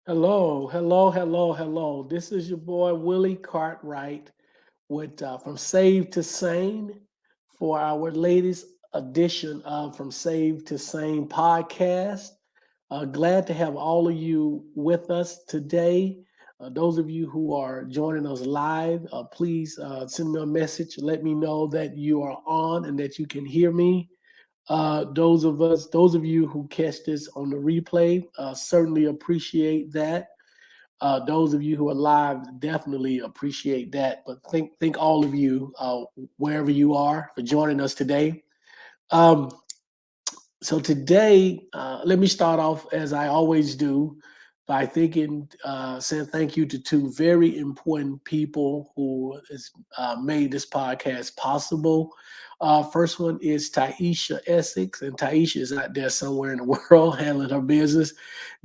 Hello, hello, hello, hello. This is your boy Willie Cartwright with From Save to Sane for our latest edition of From Save to Sane podcast. Glad to have all of you with us today. Those of you who are joining us live, please send me a message. Let me know that you are on and that you can hear me. Those of you who catch this on the replay, certainly appreciate that. Those of you who are live definitely appreciate that. But think all of you, wherever you are, for joining us today. Um, so today, let me start off as I always do by saying thank you to two very important people who has made this podcast possible. First one is Taisha Essex, and Taisha is out there somewhere in the world handling her business,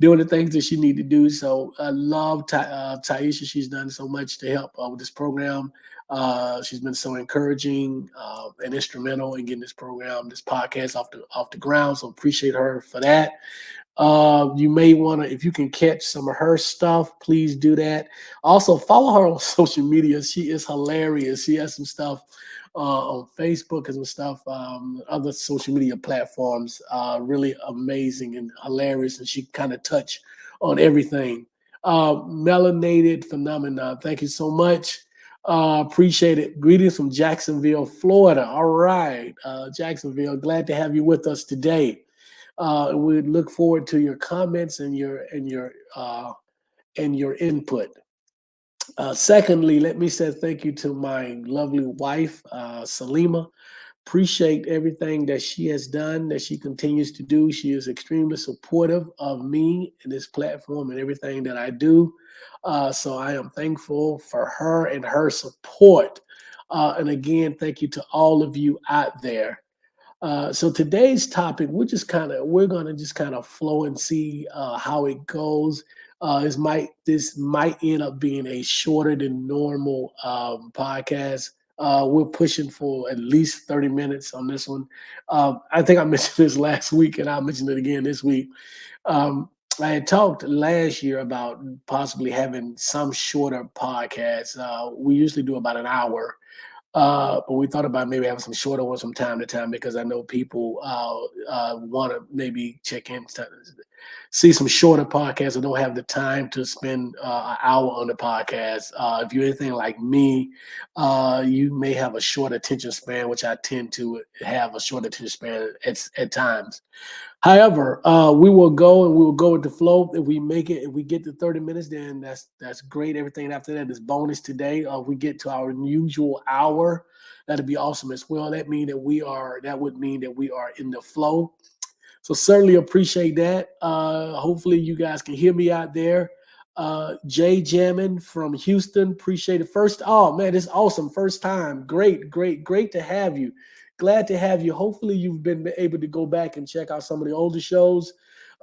doing the things that she need to do. So I love Taisha. She's done so much to help with this program. She's been so encouraging and instrumental in getting this podcast off the ground. So appreciate her for that. You may want to, if you can catch some of her stuff, please do that. Also, follow her on social media. She is hilarious. She has some stuff on Facebook and some stuff, other social media platforms. Really amazing and hilarious, and she kind of touch on everything. Melanated phenomenon. Thank you so much. Appreciate it. Greetings from Jacksonville, Florida. All right, Jacksonville. Glad to have you with us today. We look forward to your comments and your input. Secondly, let me say thank you to my lovely wife, Salima. Appreciate everything that she has done, that she continues to do. She is extremely supportive of me and this platform and everything that I do. So I am thankful for her and her support. And again, thank you to all of you out there. So today's topic, we're gonna just kind of flow and see how it goes. This might end up being a shorter than normal podcast. We're pushing for at least 30 minutes on this one. I think I mentioned this last week, and I'll mention it again this week. I had talked last year about possibly having some shorter podcasts. We usually do about an hour, but we thought about maybe having some shorter ones from time to time because I know people want to maybe check in, see some shorter podcasts and don't have the time to spend an hour on the podcast. If you're anything like me, you may have a short attention span, which I tend to have a short attention span at times. However, we will go with the flow. If we make it, if we get to 30 minutes, then that's great. Everything after that is bonus today. If we get to our usual hour, that'd be awesome as well. That would mean that we are in the flow. So certainly appreciate that. Hopefully you guys can hear me out there. Jay Jammin from Houston, appreciate it. Oh man, this is awesome. First time. Great, great, great to have you. Glad to have you. Hopefully you've been able to go back and check out some of the older shows.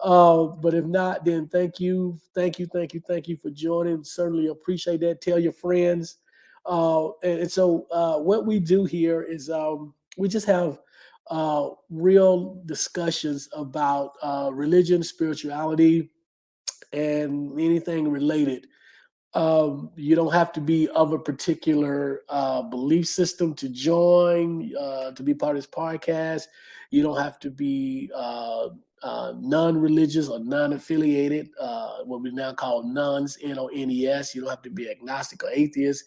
But if not, then thank you, thank you, thank you, thank you for joining. Certainly appreciate that. Tell your friends. What we do here is we just have real discussions about religion, spirituality, and anything related. You don't have to be of a particular belief system to join, to be part of this podcast. You don't have to be non-religious or non-affiliated, what we now call nuns, N-O-N-E-S. You don't have to be agnostic or atheist.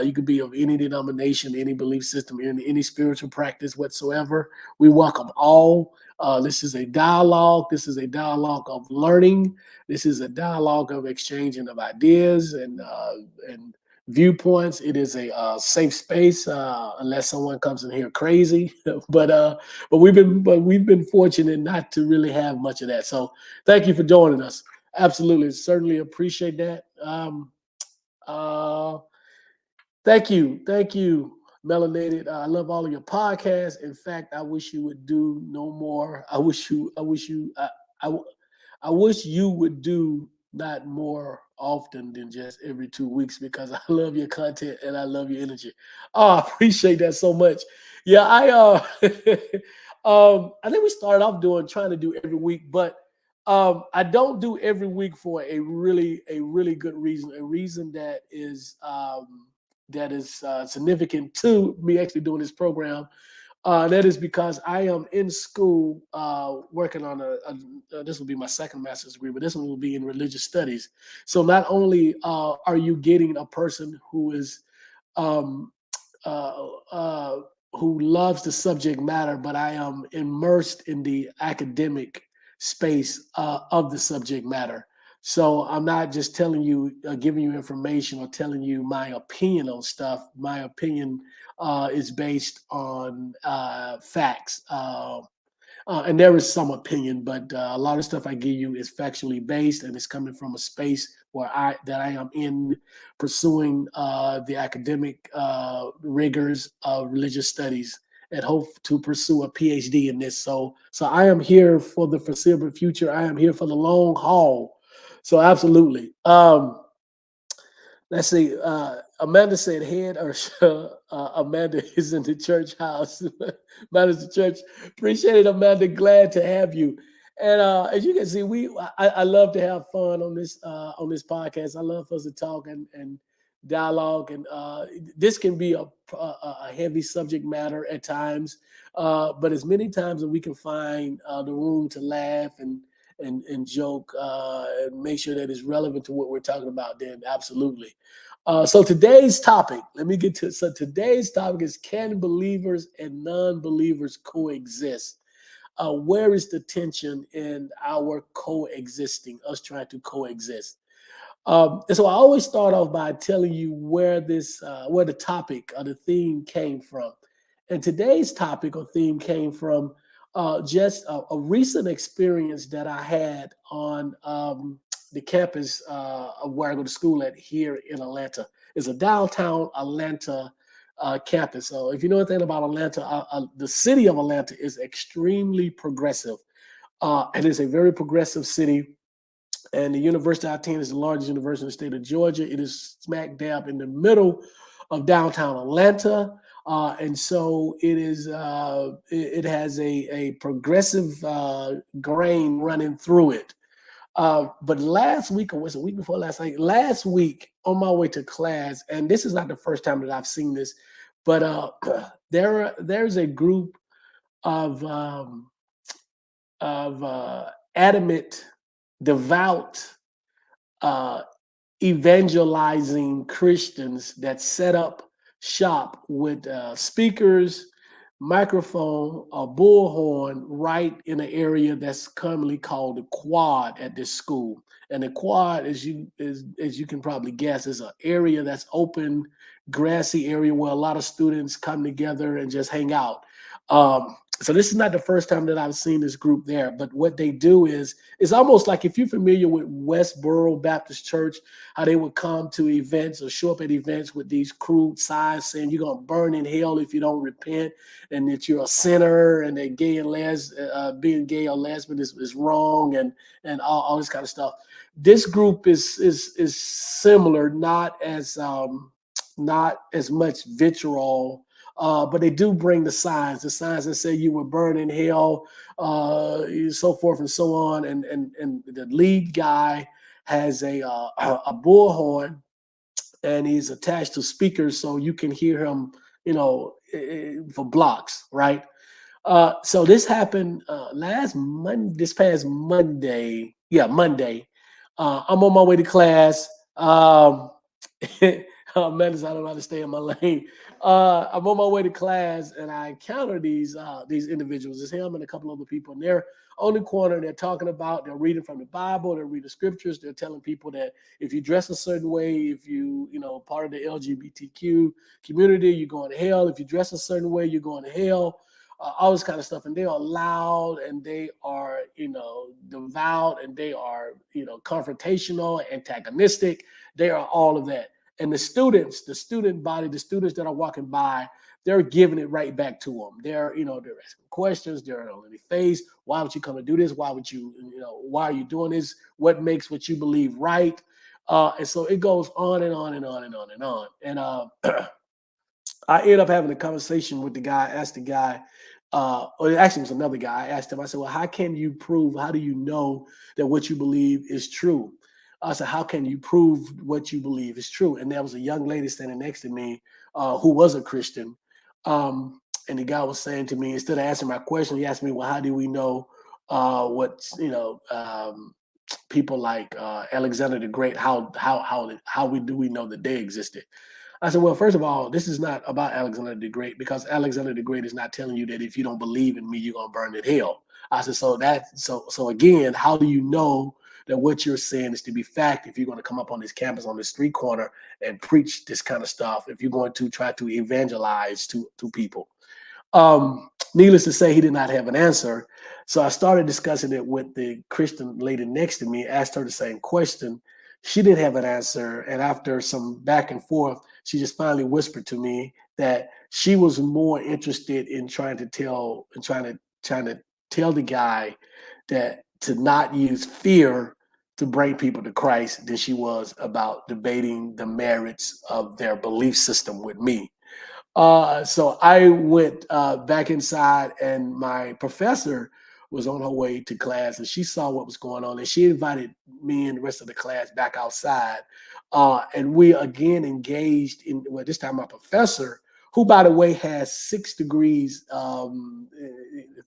You could be of any denomination, any belief system, any spiritual practice whatsoever. We welcome all. This is a dialogue. This is a dialogue of learning. This is a dialogue of exchanging of ideas and viewpoints. It is a safe space unless someone comes in here crazy. But we've been fortunate not to really have much of that. So thank you for joining us. Absolutely, certainly appreciate that. Uh, thank you, Melanated. I love all of your podcasts. In fact, I wish you would do no more. I, I wish you would do not more often than just every 2 weeks because I love your content and I love your energy. Oh, I appreciate that so much. Yeah, I think we started off trying to do every week, but I don't do every week for a really good reason, a reason that is significant to me actually doing this program. That is because I am in school working on this will be my second master's degree, but this one will be in religious studies. So not only are you getting a person who is um, uh, uh, who loves the subject matter, but I am immersed in the academic space of the subject matter. So I'm not just telling you, giving you information or telling you my opinion on stuff. My opinion is based on facts. And there is some opinion, but a lot of stuff I give you is factually based, and it's coming from a space where I am in pursuing the academic rigors of religious studies, and hope to pursue a PhD in this. So I am here for the foreseeable future. I am here for the long haul. So absolutely. Let's see. Amanda said head or Amanda is in the church house. Amanda's the church. Appreciate it, Amanda. Glad to have you. And as you can see, I love to have fun on this podcast. I love for us to talk and dialogue, and this can be a heavy subject matter at times, but as many times as we can find the room to laugh and joke and make sure that it's relevant to what we're talking about, then absolutely. So today's topic, let me get to so today's topic is, can believers and non-believers coexist? Where is the tension in our coexisting, us trying to coexist? And so I always start off by telling you where the topic or the theme came from. And today's topic or theme came from just a recent experience that I had on the campus of where I go to school at here in Atlanta. It's a downtown Atlanta campus. So if you know anything about Atlanta, the city of Atlanta is extremely progressive. It is a very progressive city, and the university I attend is the largest university in the state of Georgia. It is smack dab in the middle of downtown Atlanta. And so it is. It has a progressive grain running through it. But last week, or was it the week before last? Like last week, on my way to class, and this is not the first time that I've seen this, but there's a group of adamant, devout, uh, evangelizing Christians that set up shop with speakers, microphone, a bullhorn right in an area that's commonly called the quad at this school. And the quad, as you can probably guess, is an area that's open, grassy area where a lot of students come together and just hang out. So this is not the first time that I've seen this group there, but what they do is it's almost like, if you're familiar with Westboro Baptist Church, how they would come to events or show up at events with these crude signs saying you're gonna burn in hell if you don't repent, and that you're a sinner, and that being gay or lesbian is wrong, and all this kind of stuff. This group is similar, not as much vitriol, but they do bring the signs that say you will burn in hell, so forth and so on. And the lead guy has a bullhorn, and he's attached to speakers so you can hear him, for blocks, right? So this happened this past Monday. Yeah, Monday. I'm on my way to class. Man, I don't know how to stay in my lane. I'm on my way to class, and I encounter these individuals. It's him and a couple other people, and they're on the corner. They're talking about, they're reading from the Bible, they're reading scriptures. They're telling people that if you dress a certain way, if part of the LGBTQ community, you're going to hell. If you dress a certain way, you're going to hell. All this kind of stuff. And they are loud, and they are, devout, and they are, confrontational, antagonistic. They are all of that. And the student body, the students that are walking by, they're giving it right back to them. They're asking questions. They're on their face. Why would you come and do this? Why would why are you doing this? What makes what you believe right? And so it goes on and on and on and on and on. And I end up having a conversation with the guy, asked the guy, or actually it was another guy. I asked him, I said, well, how can you prove, how do you know that what you believe is true? I said, how can you prove what you believe is true? And there was a young lady standing next to me who was a Christian. And the guy was saying to me, instead of answering my question, he asked me, well, how do we know people like Alexander the Great, how we know that they existed? I said, well, first of all, this is not about Alexander the Great, because Alexander the Great is not telling you that if you don't believe in me, you're gonna burn in hell. I said, so again, how do you know that what you're saying is to be fact if you're going to come up on this campus on the street corner and preach this kind of stuff, if you're going to try to evangelize to people? Needless to say, he did not have an answer. So I started discussing it with the Christian lady next to me, asked her the same question. She didn't have an answer. And after some back and forth, she just finally whispered to me that she was more interested in trying to tell the guy that to not use fear to bring people to Christ than she was about debating the merits of their belief system with me. So I went back inside, and my professor was on her way to class, and she saw what was going on, and she invited me and the rest of the class back outside. And we again engaged in, well, this time my professor, who, by the way, has 6 degrees,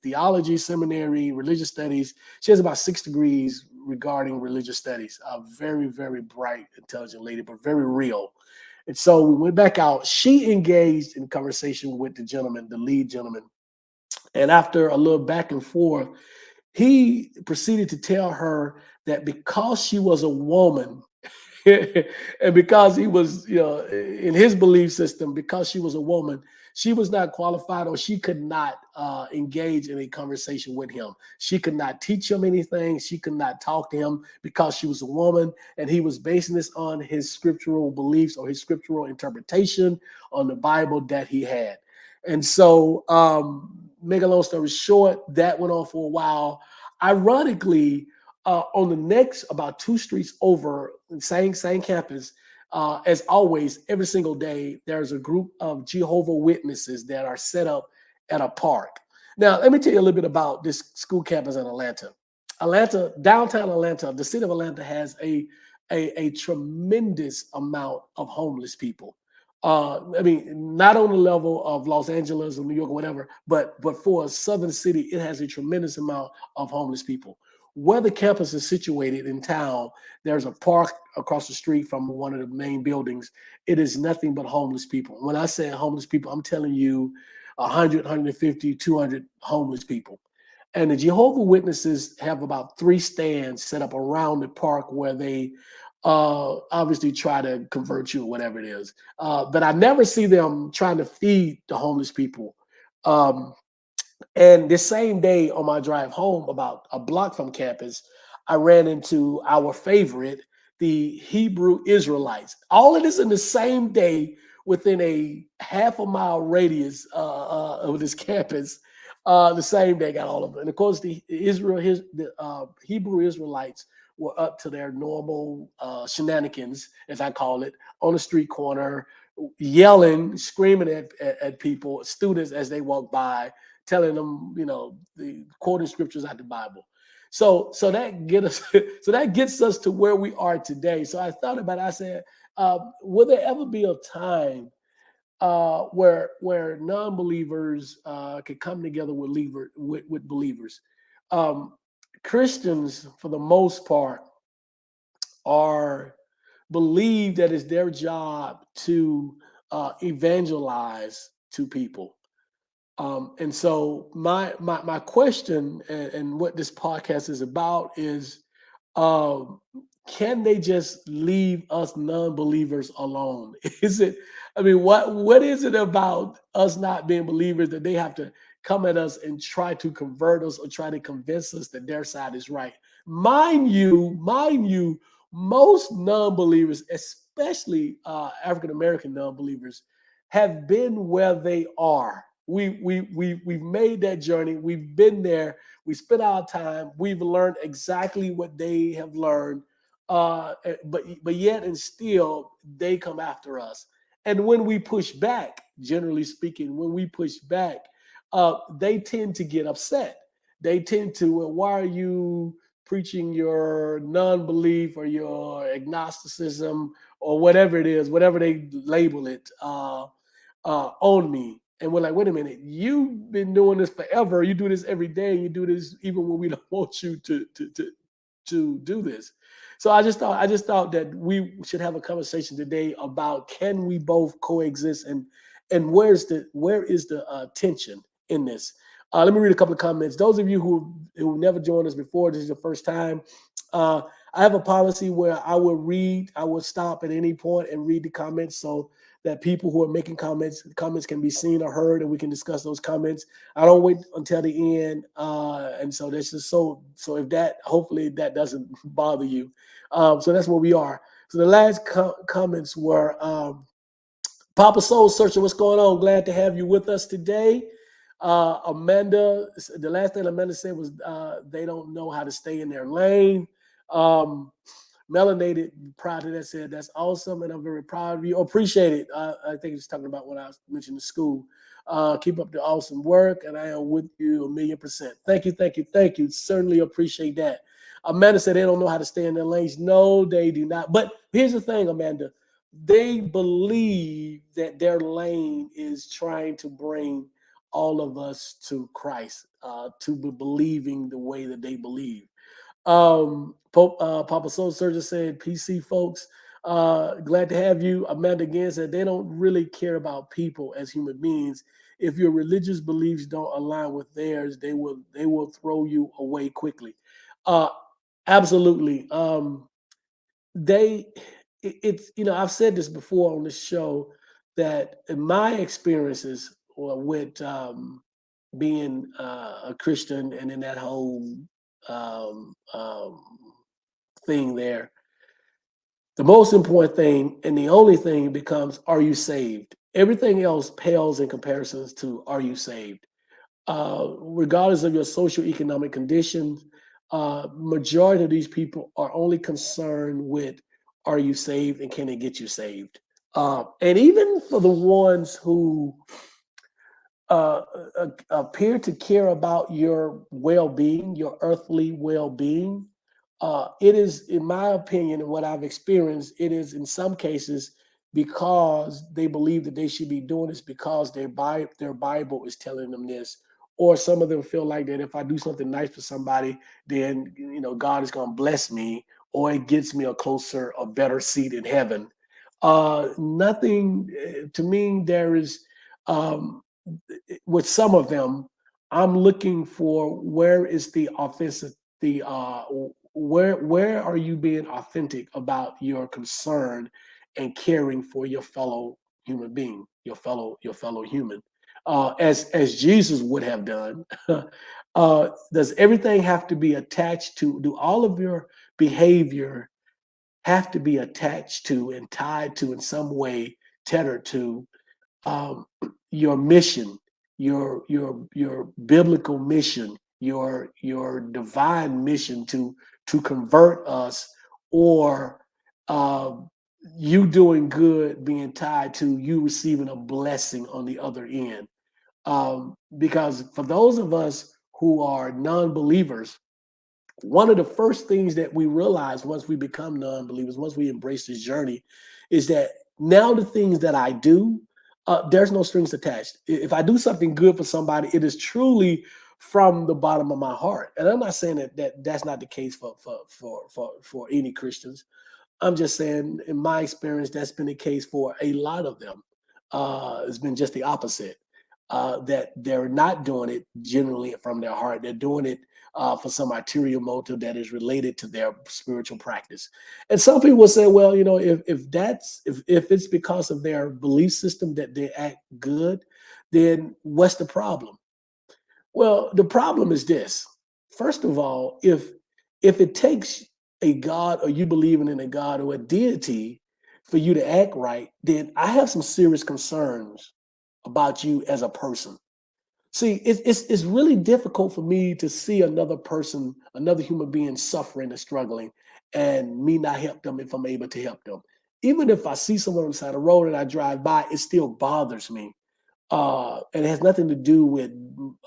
theology, seminary, religious studies. She has about 6 degrees regarding religious studies. A very, very bright, intelligent lady, but very real. And so we went back out. She engaged in conversation with the gentleman, the lead gentleman. And after a little back and forth, he proceeded to tell her that because she was a woman, and because he was, in his belief system, because she was a woman, she was not qualified, or she could not engage in a conversation with him. She could not teach him anything. She could not talk to him because she was a woman, and he was basing this on his scriptural beliefs or his scriptural interpretation on the Bible that he had. And so, make a long story short, that went on for a while. Ironically, on the next, about 2 streets over, same campus, as always, every single day, there's a group of Jehovah Witnesses that are set up at a park. Now, let me tell you a little bit about this school campus in Atlanta. Atlanta, downtown Atlanta, the city of Atlanta has a tremendous amount of homeless people. I mean, not on the level of Los Angeles or New York or whatever, but for a southern city, it has a tremendous amount of homeless people. Where the campus is situated in town, there's a park across the street from one of the main buildings. It is nothing but homeless people. When I say homeless people, I'm telling you 100, 150, 200 homeless people. And the Jehovah Witnesses have about 3 stands set up around the park where they obviously try to convert you or whatever it is. But I never see them trying to feed the homeless people. Um, and the same day on my drive home, about a block from campus, I ran into our favorite, the Hebrew Israelites. All of this in the same day within a half a mile radius of this campus. The same day, got all of them. And of course, the Hebrew Israelites were up to their normal shenanigans, as I call it, on the street corner, yelling, screaming at people, students as they walk by, telling them, the quoting scriptures out the Bible. So that get us, so that gets us to where we are today. So I thought about it. I said, will there ever be a time where non-believers can come together with believers? Um, Christians, for the most part, are believe that it's their job to evangelize to people. And so my question, and what this podcast is about is, um, can they just leave us non-believers alone? Is it? I mean, what is it about us not being believers that they have to come at us and try to convert us or try to convince us that their side is right? Mind you, most non-believers, especially African American non-believers, have been where they are. We've made that journey. We've been there. We spent our time. We've learned exactly what they have learned. But yet and still they come after us. And when we push back, generally speaking, when we push back, they tend to get upset. They tend to, well, why are you preaching your non-belief or your agnosticism or whatever it is, whatever they label it, on me? And we're like, wait a minute, you've been doing this forever. You do this every day. You do this even when we don't want you to do this. So I just thought that we should have a conversation today about, can we both coexist, and where is the tension in this? Let me read a couple of comments. Those of you who never joined us before, this is your first time. Uh, I have a policy where I will stop at any point and read the comments, so that people who are making comments can be seen or heard, and we can discuss those comments. I don't wait until the end, and so that's just so if that, hopefully that doesn't bother you. So that's where we are. So the last comments were, Papa Soul Searcher, what's going on? Glad to have you with us today. Amanda, the last thing Amanda said was, they don't know how to stay in their lane. Melanated prior to that said, that's awesome, and I'm very proud of you. Appreciate it. I think he's talking about what I was mentioning in school. Keep up the awesome work, and I am with you 1,000,000%. Thank you, thank you, thank you. Certainly appreciate that. Amanda said they don't know how to stay in their lanes. No, they do not. But here's the thing, Amanda. They believe that their lane is trying to bring all of us to Christ, to be believing the way that they believe. Papa Soul Surgeon said, PC folks, glad to have you. Amanda again said they don't really care about people as human beings. If your religious beliefs don't align with theirs, they will throw you away quickly. Uh, absolutely. They it's I've said this before on the show, that in my experiences with being a Christian and in that whole um, um, thing there, the most important thing and the only thing becomes, are you saved? Everything else pales in comparisons to, are you saved? Regardless of your social economic conditions, majority of these people are only concerned with, are you saved and can it get you saved? And even for the ones who appear to care about your well-being, your earthly well-being, it is, in my opinion, and what I've experienced, it is in some cases because they believe that they should be doing this because their Bible is telling them this, or some of them feel like that if I do something nice for somebody, then God is going to bless me, or it gets me a better seat in heaven. Nothing to me. There is um, with some of them, I'm looking for, where is the offensive, the where are you being authentic about your concern and caring for your fellow human being, your fellow human, as Jesus would have done. Does everything have to be attached to? Do all of your behavior have to be attached to and tied to in some way, tethered to um, your mission, your biblical mission, your divine mission to convert us, or uh, you doing good being tied to you receiving a blessing on the other end? Because for those of us who are non-believers, one of the first things that we realize once we become non-believers, once we embrace this journey, is that now the things that I do, there's no strings attached. If I do something good for somebody, it is truly from the bottom of my heart. And I'm not saying that's not the case for any Christians. I'm just saying, in my experience, that's been the case for a lot of them. It's been just the opposite. That they're not doing it generally from their heart. They're doing it for some ulterior motive that is related to their spiritual practice. And some people will say, well, if it's because of their belief system that they act good, then what's the problem? Well, the problem is this. First of all, if it takes a God, or you believing in a God or a deity, for you to act right, then I have some serious concerns about you as a person. See, it's really difficult for me to see another person, another human being suffering and struggling, and me not help them if I'm able to help them. Even if I see someone on the side of the road and I drive by, it still bothers me. And it has nothing to do with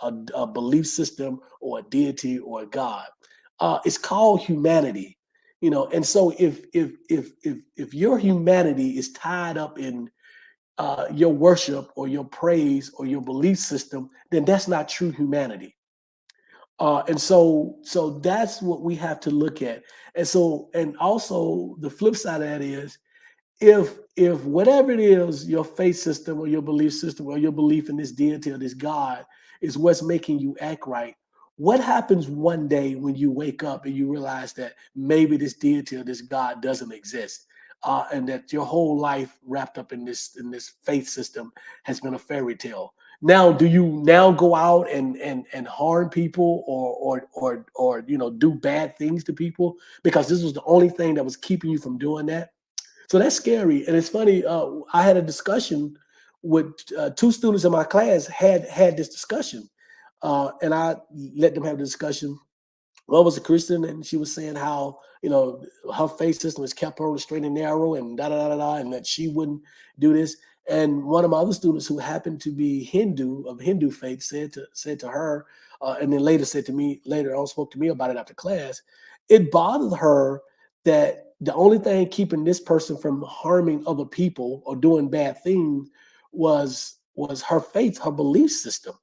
a belief system or a deity or a God. It's called humanity, And so if your humanity is tied up in your worship or your praise or your belief system, then that's not true humanity. And so that's what we have to look at. And also the flip side of that is, if whatever it is, your faith system or your belief system or your belief in this deity or this God is what's making you act right, what happens one day when you wake up and you realize that maybe this deity or this God doesn't exist, and that your whole life wrapped up in this faith system has been a fairy tale? Now, do you now go out and harm people or do bad things to people because this was the only thing that was keeping you from doing that? So that's scary. And it's funny. I had a discussion with two students in my class had this discussion, and I let them have the discussion. One was a Christian, and she was saying how her faith system has kept her on the straight and narrow, and da da da da, da, and that she wouldn't do this. And one of my other students, who happened to be Hindu of Hindu faith, said to her, and then later on spoke to me about it after class. It bothered her that the only thing keeping this person from harming other people or doing bad things was her faith, her belief system.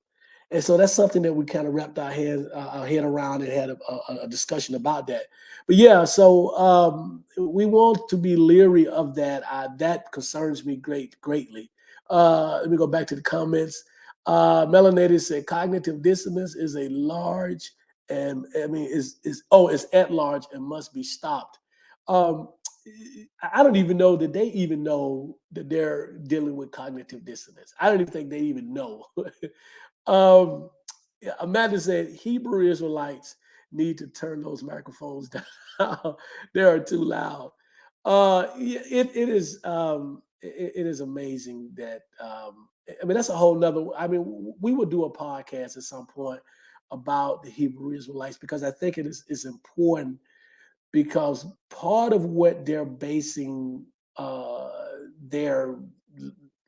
And so that's something that we kind of wrapped our head around and had a discussion about that. But yeah, so we want to be leery of that. That concerns me greatly. Let me go back to the comments. Melanated said cognitive dissonance is a large and I mean is at large and must be stopped. Um, I don't even know that they even know that they're dealing with cognitive dissonance. I don't even think they even know. Yeah, Amanda said Hebrew Israelites need to turn those microphones down. They are too loud. It is it is amazing that I mean that's a whole nother. I mean we will do a podcast at some point about the Hebrew Israelites because I think is important, because part of what they're basing their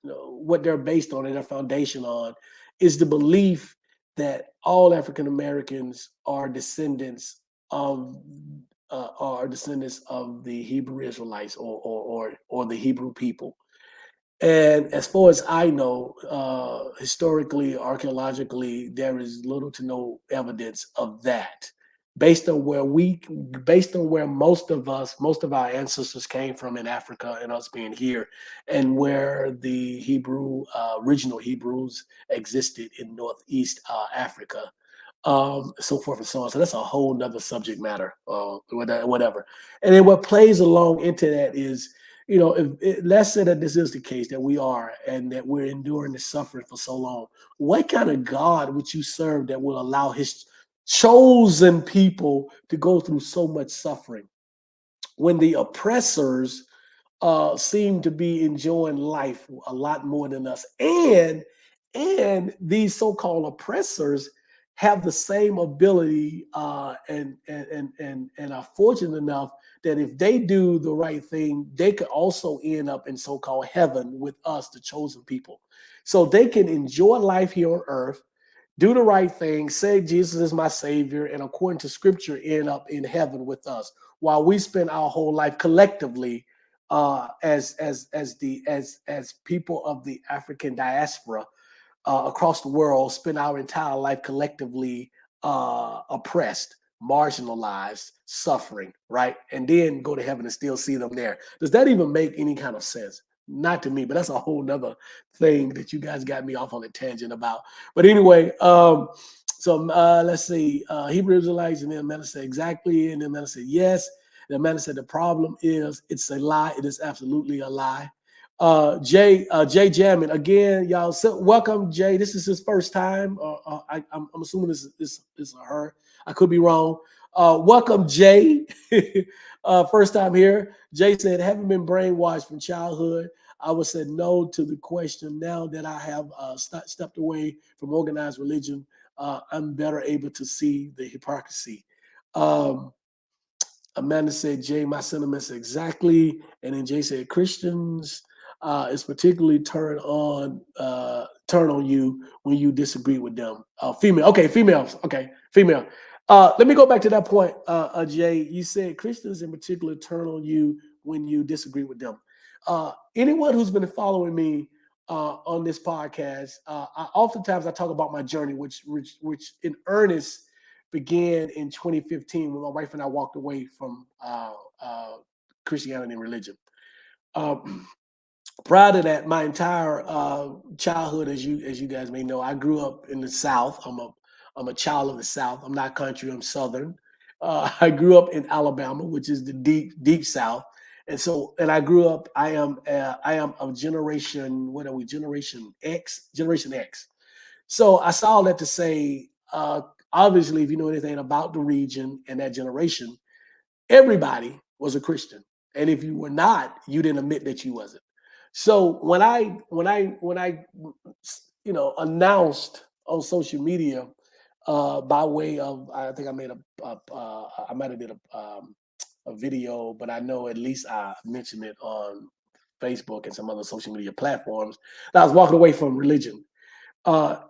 what they're based on and their foundation on is the belief that all African Americans are descendants of the Hebrew Israelites or the Hebrew people. And as far as I know, historically, archaeologically, there is little to no evidence of that. Based on based on where most of our ancestors came from in Africa, and us being here, and where the original Hebrews existed in Northeast Africa, so forth and so on. So that's a whole nother subject matter, whatever. And then what plays along into that is, let's say that this is the case, that we are, and that we're enduring the suffering for so long. What kind of God would you serve that will allow his chosen people to go through so much suffering when the oppressors seem to be enjoying life a lot more than us, and these so-called oppressors have the same ability and are fortunate enough that if they do the right thing, they could also end up in so-called heaven with us, the chosen people. So they can enjoy life here on earth, do the right thing, say Jesus is my savior, and according to scripture, end up in heaven with us, while we spend our whole life collectively as people of the African diaspora across the world, spend our entire life collectively oppressed, marginalized, suffering, right? And then go to heaven and still see them there. Does that even make any kind of sense? Not to me, but that's a whole nother thing that you guys got me off on a tangent about. But anyway, let's see, Hebrew Israelites, and then Amanda said exactly, and then Amanda said yes. And Amanda said the problem is it's a lie. It is absolutely a lie. Jay Jammin again, y'all. So welcome, Jay. This is his first time. I'm assuming this is her. I could be wrong. Welcome, Jay. First time here. Jay said, "Haven't been brainwashed from childhood. I would say no to the question. Now that I have stepped away from organized religion, I'm better able to see the hypocrisy." Amanda said, "Jay, my sentiments exactly." And then Jay said, "Christians is particularly turn on you when you disagree with them. Female, okay, females, okay, female. Let me go back to that point, Jay. You said Christians in particular turn on you when you disagree with them. Anyone who's been following me on this podcast, oftentimes I talk about my journey, which in earnest began in 2015 when my wife and I walked away from Christianity and religion. Um, Prior to that, my entire childhood, as you guys may know, I grew up in the South. I'm a child of the South. I'm not country. I'm Southern. I grew up in Alabama, which is the deep South, and I grew up. I am of generation. What are we? Generation X. Generation X. So I saw that to say, obviously, if you know anything about the region and that generation, everybody was a Christian, and if you were not, you didn't admit that you wasn't. So when I announced on social media by way of, I think I made I might have did a video, but I know at least I mentioned it on Facebook and some other social media platforms that I was walking away from religion. I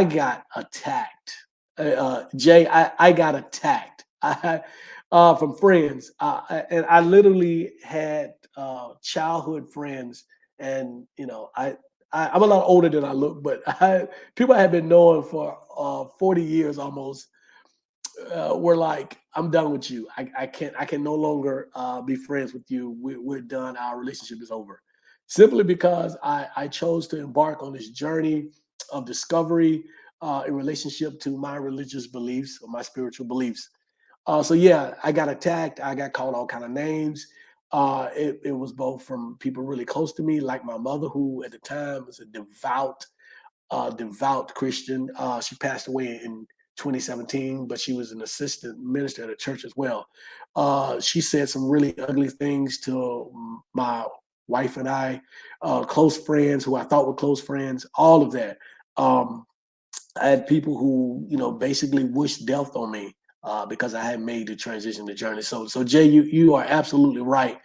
got attacked. Jay, I got attacked. From friends, and I literally had childhood friends, and I'm a lot older than I look, but people I had been knowing for 40 years almost were like, "I'm done with you. I can no longer be friends with you. We're done. Our relationship is over." Simply because I chose to embark on this journey of discovery in relationship to my religious beliefs or my spiritual beliefs. So yeah, I got attacked. I got called all kind of names. It was both from people really close to me, like my mother, who at the time was a devout Christian. She passed away in 2017, but she was an assistant minister at a church as well. She said some really ugly things to my wife and I, close friends who I thought were close friends, all of that. Um, I had people who, basically wished death on me because I had made the transition, the journey. So Jay, you are absolutely right.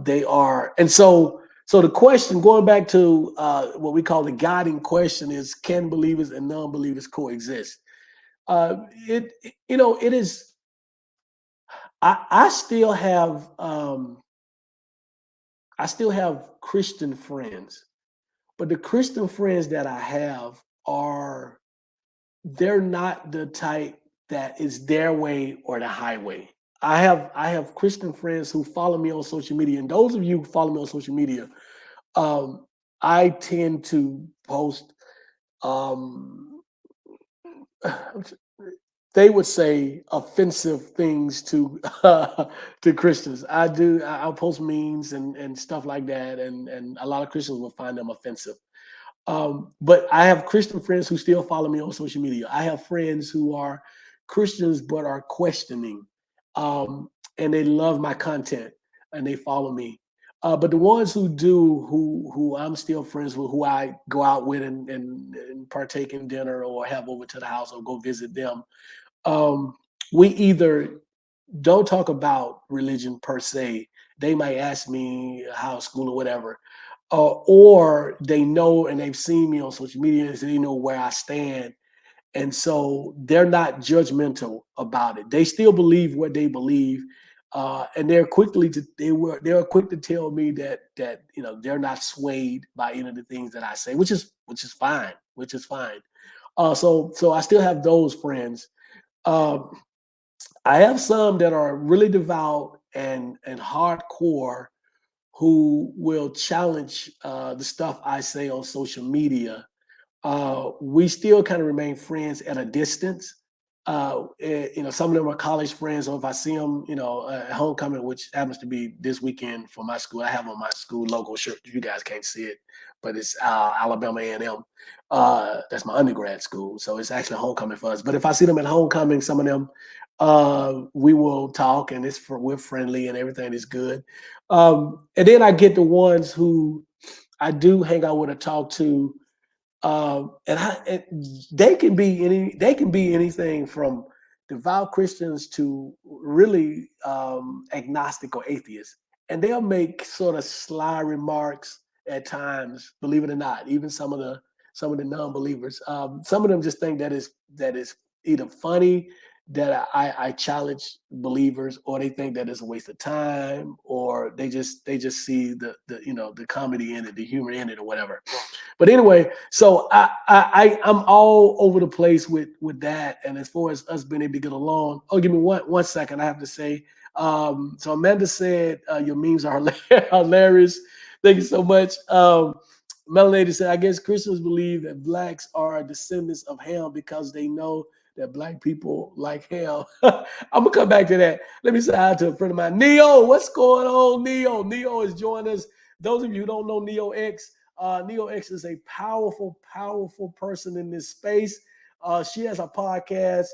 They are, and so the question, going back to what we call the guiding question, is: can believers and non-believers coexist? It is. I still have Christian friends, but the Christian friends that I have are they're not the type that is their way or the highway. I have Christian friends who follow me on social media, and those of you who follow me on social media, um, I tend to post. Um, they would say offensive things to to Christians. I do. I'll post memes and stuff like that, and a lot of Christians will find them offensive. But I have Christian friends who still follow me on social media. I have friends who are Christians but are questioning, and they love my content and they follow me. But the ones who do, who I'm still friends with, who I go out with and partake in dinner or have over to the house or go visit them, um, we either don't talk about religion per se. They might ask me how school or whatever, or they know and they've seen me on social media and so they know where I stand, and so they're not judgmental about it. They still believe what they believe, and they're quick to tell me that they're not swayed by any of the things that I say, which is fine, which is fine. So I still have those friends. Um, I have some that are really devout and hardcore who will challenge the stuff I say on social media. We still kind of remain friends at a distance. Some of them are college friends, or if I see them, at homecoming, which happens to be this weekend for my school, I have on my school logo shirt. You guys can't see it, but it's Alabama A&M. That's my undergrad school, so it's actually homecoming for us. But if I see them at homecoming, some of them, we will talk, and we're friendly, and everything is good. And then I get the ones who I do hang out with or talk to, and they can be anything from devout Christians to really agnostic or atheists. and they'll make sort of sly remarks at times, believe it or not, even some of the non-believers. Some of them just think that is either funny, that I challenge believers, or they think that it's a waste of time, or they just see the comedy in it, the humor in it, or whatever. But anyway, so I'm all over the place with that. And as far as us being able to get along, oh, give me one second. I have to say. So Amanda said your memes are hilarious. Thank you so much. Melanie said, I guess Christians believe that blacks are descendants of Ham because they know that black people like ham. I'm gonna come back to that. Let me say hi to a friend of mine, Neo. What's going on, Neo? Neo is joining us. Those of you who don't know Neo X, Neo X is a powerful, powerful person in this space. She has a podcast.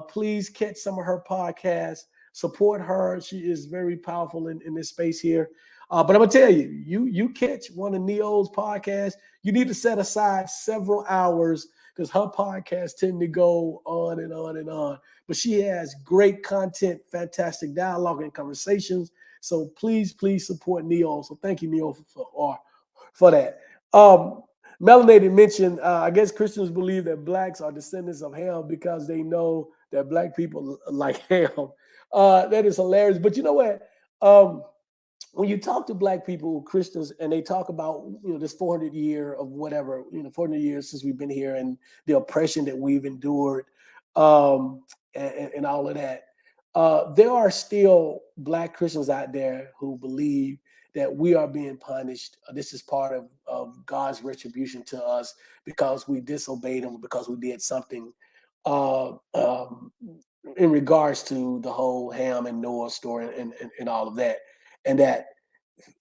Please catch some of her podcasts. Support her. She is very powerful in this space here. But I'm gonna tell you, you catch one of Neo's podcasts, you need to set aside several hours because her podcasts tend to go on and on and on. But she has great content, fantastic dialogue and conversations. So please support Neo. So thank you, Neo, for that. Melanated mentioned, I guess Christians believe that blacks are descendants of Ham because they know that black people like Ham. That is hilarious. But you know what? When you talk to black people, Christians, and they talk about this 400 year of whatever 400 years since we've been here and the oppression that we've endured, and all of that, there are still black Christians out there who believe that we are being punished. This is part of God's retribution to us because we disobeyed Him, because we did something uh, um, in regards to the whole Ham and Noah story and all of that, and that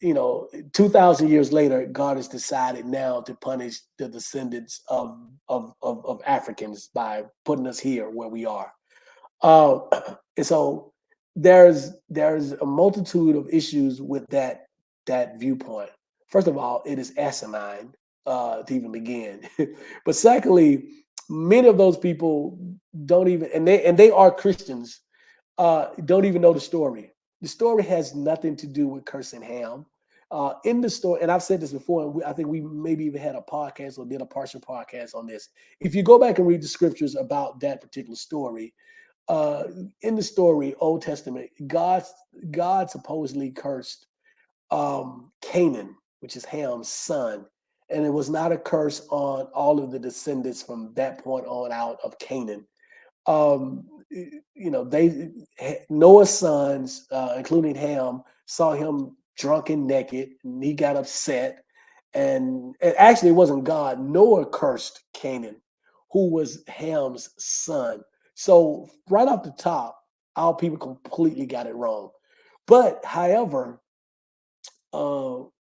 2,000 years later, God has decided now to punish the descendants of Africans by putting us here where we are. Uh, and so there's a multitude of issues with that viewpoint. First of all, it is asinine to even begin. But secondly, many of those people don't even, and they are Christians, don't even know the story. The story has nothing to do with cursing Ham. In the story, and I've said this before, and I think we maybe even had a podcast or did a partial podcast on this. If you go back and read the scriptures about that particular story, uh, in the story, Old Testament, God supposedly cursed Canaan, which is Ham's son, and it was not a curse on all of the descendants from that point on out of Canaan. They Noah's sons, including Ham, saw him drunk and naked, and he got upset. And actually, it wasn't God. Noah cursed Canaan, who was Ham's son. So right off the top, our people completely got it wrong. But however,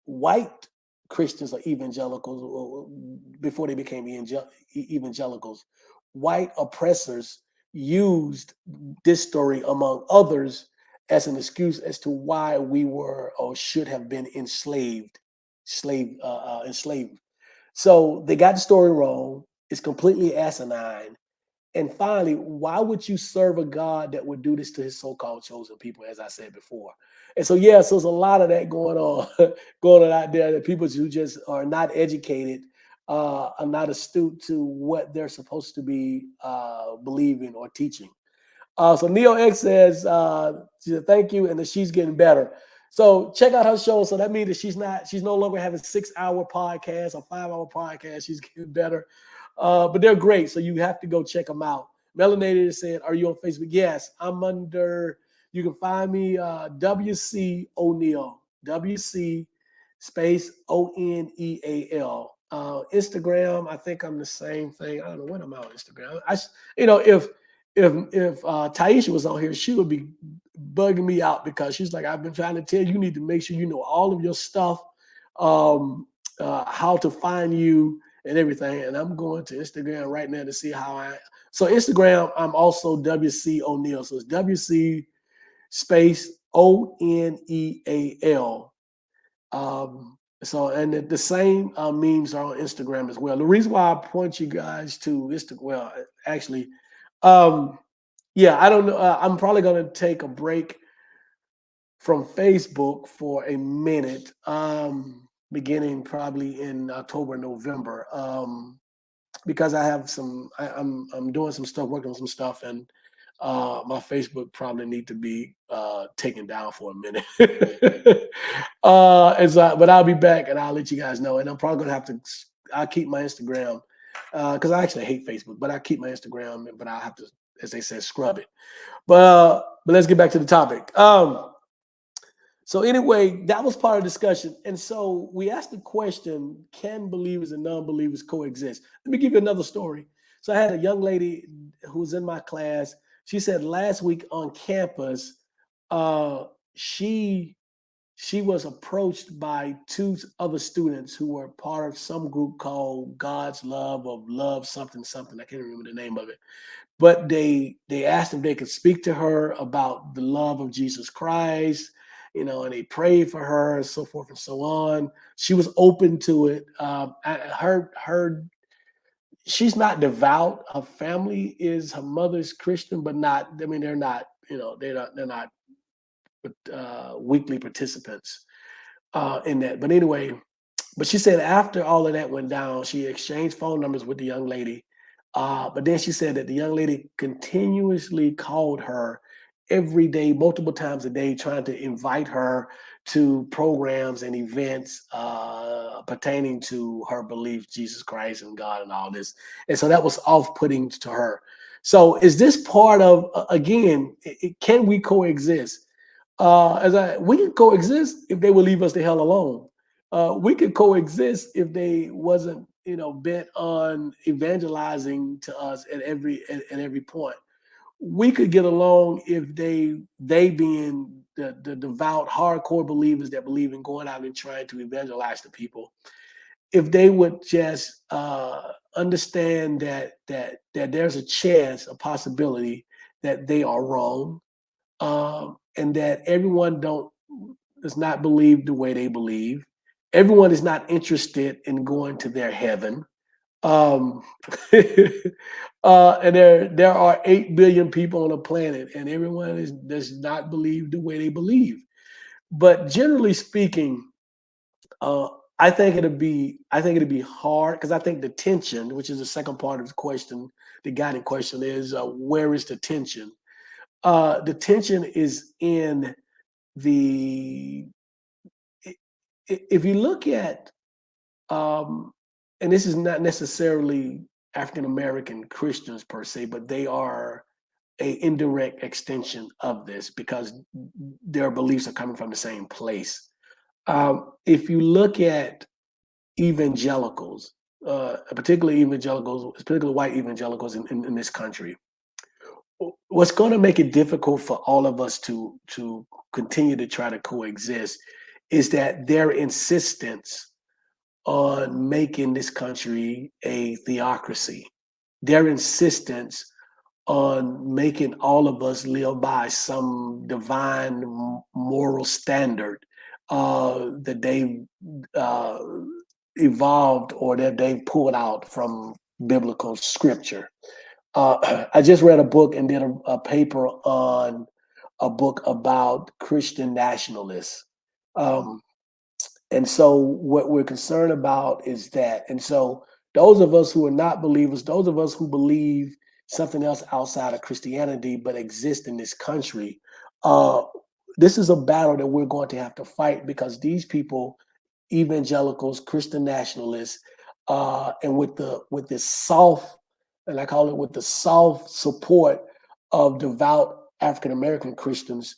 white Christians or evangelicals, before they became evangelicals, white oppressors used this story, among others, as an excuse as to why we were or should have been enslaved. So they got the story wrong. It's completely asinine. And finally, why would you serve a God that would do this to his so-called chosen people, as I said before? And so, yeah, so there's a lot of that going on, going on out there, that people who just are not educated, are not astute to what they're supposed to be believing or teaching. So Neo X says, she said, thank you, and that she's getting better. So check out her show. So that means that she's no longer having 6-hour podcasts or 5-hour podcasts. She's getting better. But they're great. So you have to go check them out. Melanated said, are you on Facebook? Yes, I'm under, you can find me WC O'Neal, WC space ONEAL. Instagram, I think I'm the same thing. I don't know when I'm out on Instagram. If Taisha was on here, she would be bugging me out because she's like, I've been trying to tell you, you need to make sure you know all of your stuff, how to find you and everything. And I'm going to Instagram right now to see so Instagram, I'm also WC O'Neal. So it's WC space ONEAL. So, and the same memes are on Instagram as well. The reason why I point you guys to Instagram, well, actually, yeah, I don't know. I'm probably going to take a break from Facebook for a minute, beginning probably in October, November, because I have I'm doing some stuff, working on some stuff, and my Facebook probably need to be taken down for a minute. But I'll be back and I'll let you guys know. And I'm probably gonna have to. I'll keep my Instagram because I actually hate Facebook, but I keep my Instagram, but I'll have to, as they say, scrub it. But let's get back to the topic. So anyway, that was part of the discussion. And so we asked the question, can believers and non-believers coexist? Let me give you another story. So I had a young lady who was in my class. She said last week on campus, uh, she she was approached by two other students who were part of some group called God's Love of Love something something. I can't remember the name of it, but they asked if they could speak to her about the love of Jesus Christ, and they prayed for her, and so forth and so on. She was open to it. Her she's not devout. Her family is, her mother's Christian, but not. I mean, they're not. They're not weekly participants in that. But anyway, but she said after all of that went down, she exchanged phone numbers with the young lady. But then she said that the young lady continuously called her every day, multiple times a day, trying to invite her to programs and events pertaining to her belief, Jesus Christ and God and all this. And so that was off-putting to her. So is this part of, again, can we coexist? We can coexist if they would leave us the hell alone. We could coexist if they wasn't, bent on evangelizing to us at every point. We could get along if they being the devout, hardcore believers that believe in going out and trying to evangelize to people. If they would just understand that there's a chance, a possibility that they are wrong, and that everyone don't does not believe the way they believe. Everyone is not interested in going to their heaven. Um, and there are 8 billion people on the planet, and everyone does not believe the way they believe. But generally speaking, uh, I think it'd be hard because I think the tension, which is the second part of the question, the guiding question is where is the tension? The tension is in the if you look at um, and this is not necessarily African American Christians per se, but they are a indirect extension of this because their beliefs are coming from the same place. If you look at evangelicals, particularly white evangelicals in this country, what's going to make it difficult for all of us to continue to try to coexist is that their insistence on making this country a theocracy, their insistence on making all of us live by some divine moral standard that they uh, evolved or that they've pulled out from biblical scripture. I just read a book and did a paper on a book about Christian nationalists. Um, and so what we're concerned about is that. And so those of us who are not believers, those of us who believe something else outside of Christianity but exist in this country, uh, this is a battle that we're going to have to fight because these people, evangelicals, Christian nationalists, and with this soft, and I call it with the soft support of devout African American Christians,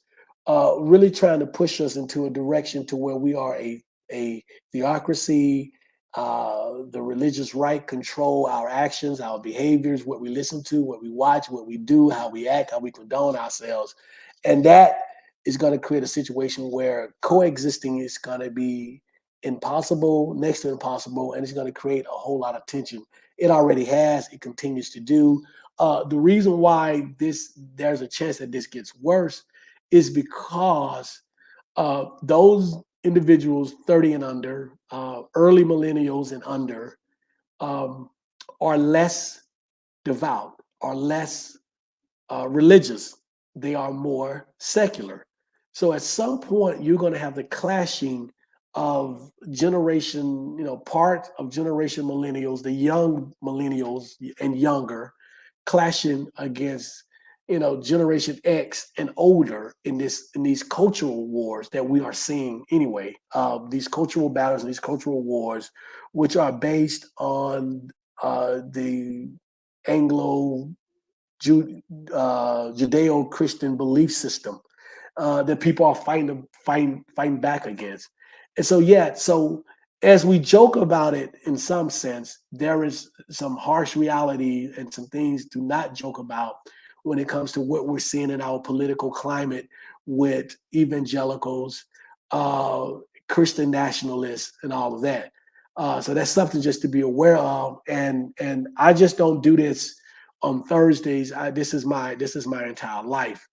really trying to push us into a direction to where we are a theocracy. The religious right control our actions, our behaviors, what we listen to, what we watch, what we do, how we act, how we condone ourselves, and that is going to create a situation where coexisting is going to be impossible, next to impossible, and it's going to create a whole lot of tension. It already has. It continues to do. The reason why there's a chance that this gets worse is because those individuals 30 and under, early millennials and under, um, are less devout, are less religious. They are more secular. So at some point, you're going to have the clashing of generation, part of generation millennials, the young millennials and younger, clashing against, Generation X and older in these cultural wars that we are seeing anyway. These cultural battles and these cultural wars, which are based on the Anglo Judeo-Christian belief system that people are fighting back against. And so, yeah, so as we joke about it, in some sense, there is some harsh reality and some things to not joke about when it comes to what we're seeing in our political climate with evangelicals, uh, Christian nationalists, and all of that. So that's something just to be aware of. And I just don't do this on Thursdays. This is my entire life.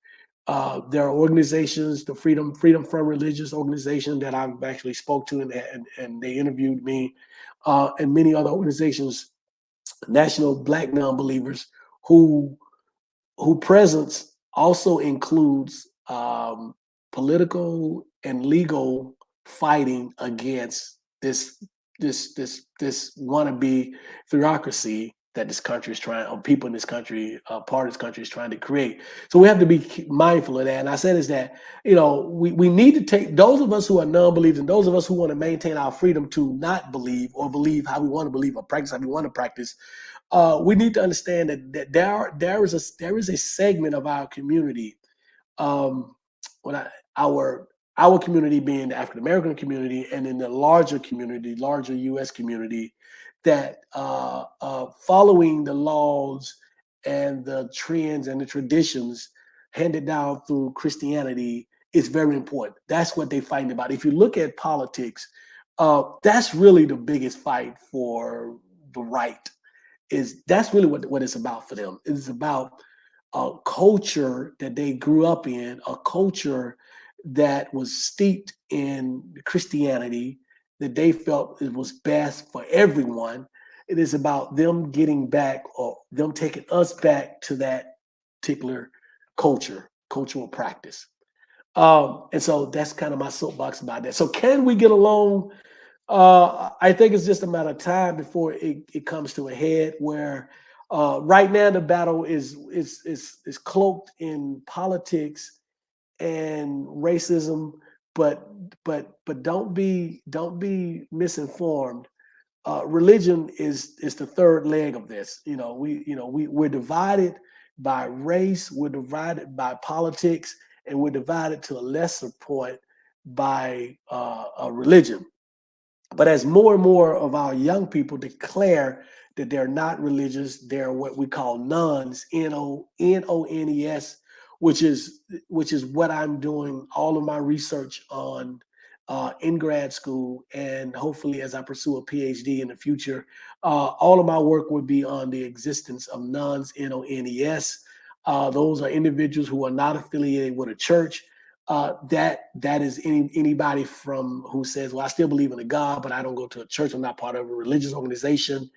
There are organizations, the Freedom from Religious organization that I've actually spoke to, and they interviewed me, and many other organizations, national Black non-believers, who presence also includes political and legal fighting against this wannabe theocracy that this country is trying, or people in this country, part of this country is trying to create. So we have to be mindful of that. And I said is that, we need to take those of us who are non-believers and those of us who want to maintain our freedom to not believe or believe how we want to believe or practice how we want to practice. We need to understand that there is a segment of our community, um, when our community being the African American community, and in the larger community, larger U.S. community, that following the laws and the trends and the traditions handed down through Christianity is very important. That's what they're fighting about. If you look at politics, that's really the biggest fight for the right. That's really what it's about for them. It's about a culture that they grew up in, a culture that was steeped in Christianity, that they felt it was best for everyone. It is about them getting back, or them taking us back to that particular cultural practice. And so that's kind of my soapbox about that. So can we get along? I think it's just a matter of time before it comes to a head where right now the battle is cloaked in politics and racism, but don't be misinformed. Religion is the third leg of this. We're divided by race, we're divided by politics, and we're divided to a lesser point by a religion. But as more and more of our young people declare that they're not religious, they're what we call nuns, Nones, which is what I'm doing all of my research on in grad school, and hopefully as I pursue a PhD in the future, all of my work would be on the existence of nuns, Nones. Those are individuals who are not affiliated with a church, that is anybody from who says, "Well, I still believe in a God, but I don't go to a church. I'm not part of a religious organization.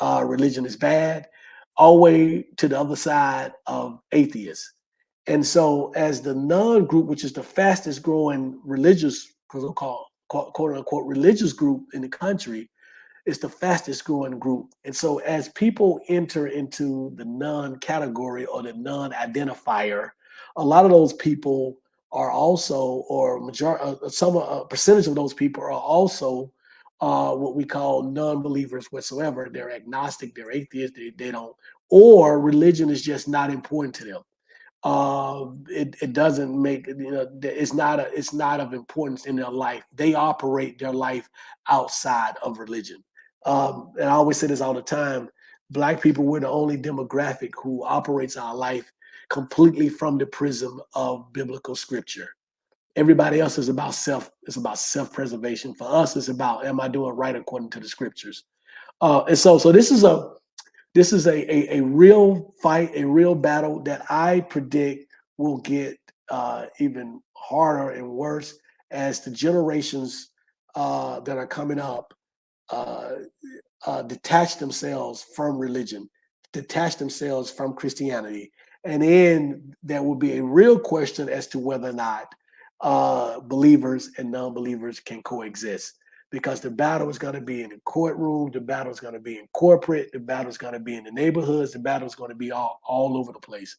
Religion is bad." All the way to the other side of atheists. And so, as the non group, which is the fastest growing religious, quote unquote religious group in the country, it's the fastest growing group. And so as people enter into the non category or the non identifier, a lot of those people are also, or a percentage of those people are also what we call non-believers whatsoever. They're agnostic, they're atheists, they don't, or religion is just not important to them. It doesn't make, it's not of importance in their life. They operate their life outside of religion. And I always say this all the time: Black people, we're the only demographic who operates our life completely from the prism of biblical scripture. Everybody else is about self-preservation. For us, it's about, am I doing right according to the scriptures? And so this is a real fight, a real battle that I predict will get even harder and worse as the generations that are coming up uh, detach themselves from religion, detach themselves from Christianity. And then there will be a real question as to whether or not believers and non-believers can coexist, because the battle is going to be in the courtroom, the battle is going to be in corporate, the battle is going to be in the neighborhoods, the battle is going to be all over the place.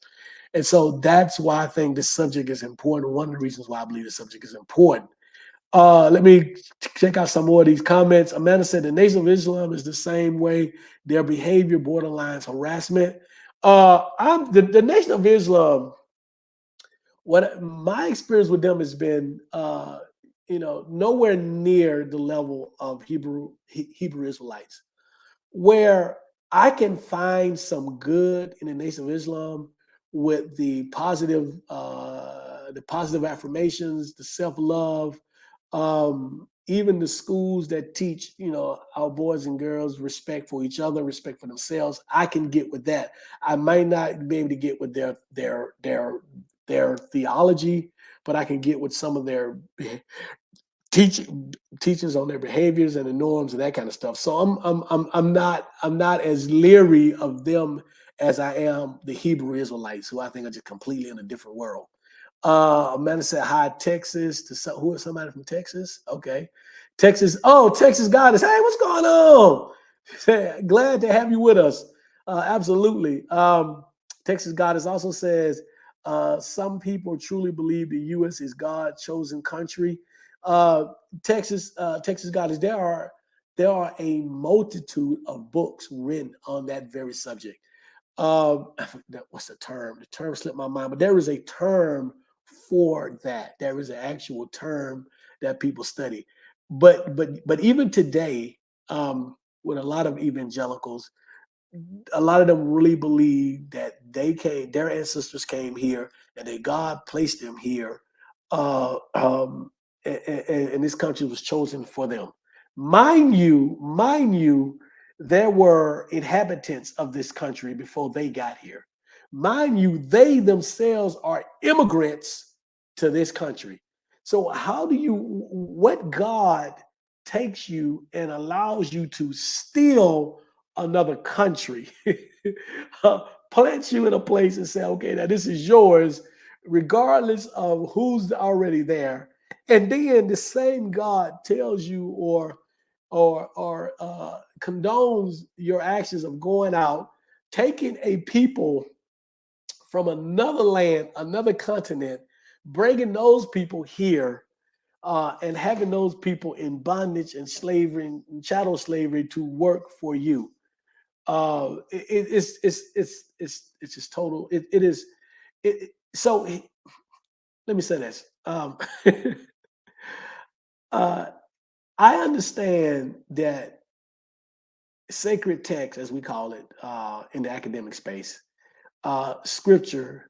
And so that's why I think this subject is important. One of the reasons why I believe this subject is important. Let me check out some more of these comments. Amanda said the Nation of Islam is the same way. Their behavior borderlines harassment. The Nation of Islam, what my experience with them has been, nowhere near the level of Hebrew Israelites, where I can find some good in the Nation of Islam with the positive affirmations, the self love, even the schools that teach, our boys and girls respect for each other, respect for themselves. I can get with that. I might not be able to get with their theology, but I can get with some of their teachings on their behaviors and the norms and that kind of stuff. So I'm not as leery of them as I am the Hebrew Israelites, who I think are just completely in a different world. Amanda said hi, Texas. Who is somebody from Texas? Okay, Texas. Oh, Texas Goddess. Hey, what's going on? Glad to have you with us. Absolutely. Texas Goddess also says some people truly believe the U.S. is God's chosen country. Texas Goddess, there are a multitude of books written on that very subject. What's the term? The term slipped my mind, but there is a term for that. There is an actual term that people study. But even today, with a lot of evangelicals, a lot of them really believe that their ancestors came here, and that God placed them here, and this country was chosen for them. Mind you, there were inhabitants of this country before they got here. Mind you, they themselves are immigrants to this country. So what God takes you and allows you to steal another country, plants you in a place and say, okay, now this is yours, regardless of who's already there. And then the same God tells you or condones your actions of going out, taking a people from another land, another continent, bringing those people here, and having those people in bondage and slavery and chattel slavery to work for you. It's just total. It is. So let me say this. Uh, I understand that sacred text, as we call it in the academic space, scripture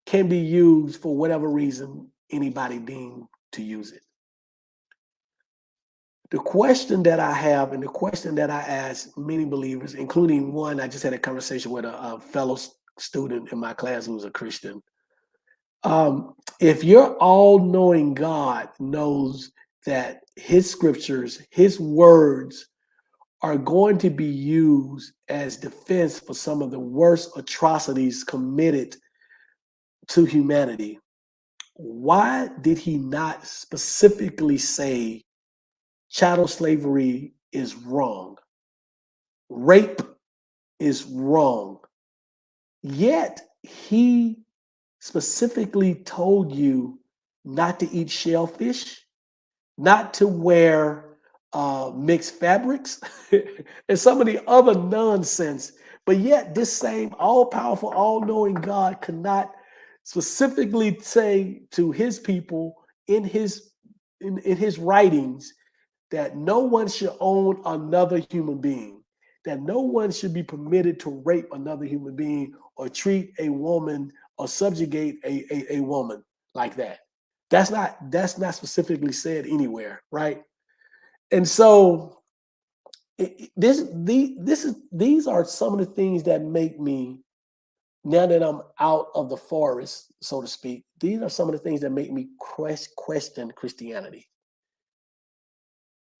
can be used for whatever reason anybody deemed to use it. The question that I have, and the question that I ask many believers, including one, I just had a conversation with a fellow student in my class who's a Christian. If your all-knowing God knows that his scriptures, his words are going to be used as defense for some of the worst atrocities committed to humanity, why did he not specifically say chattel slavery is wrong, rape is wrong? Yet he specifically told you not to eat shellfish, not to wear mixed fabrics, and some of the other nonsense. But yet, this same all powerful, all knowing God could not specifically say to his people in his writings that no one should own another human being, that no one should be permitted to rape another human being or treat a woman or subjugate a woman like that. That's not specifically said anywhere, right? And so these are some of the things that make me, now that I'm out of the forest, so to speak, these are some of the things that make me question Christianity.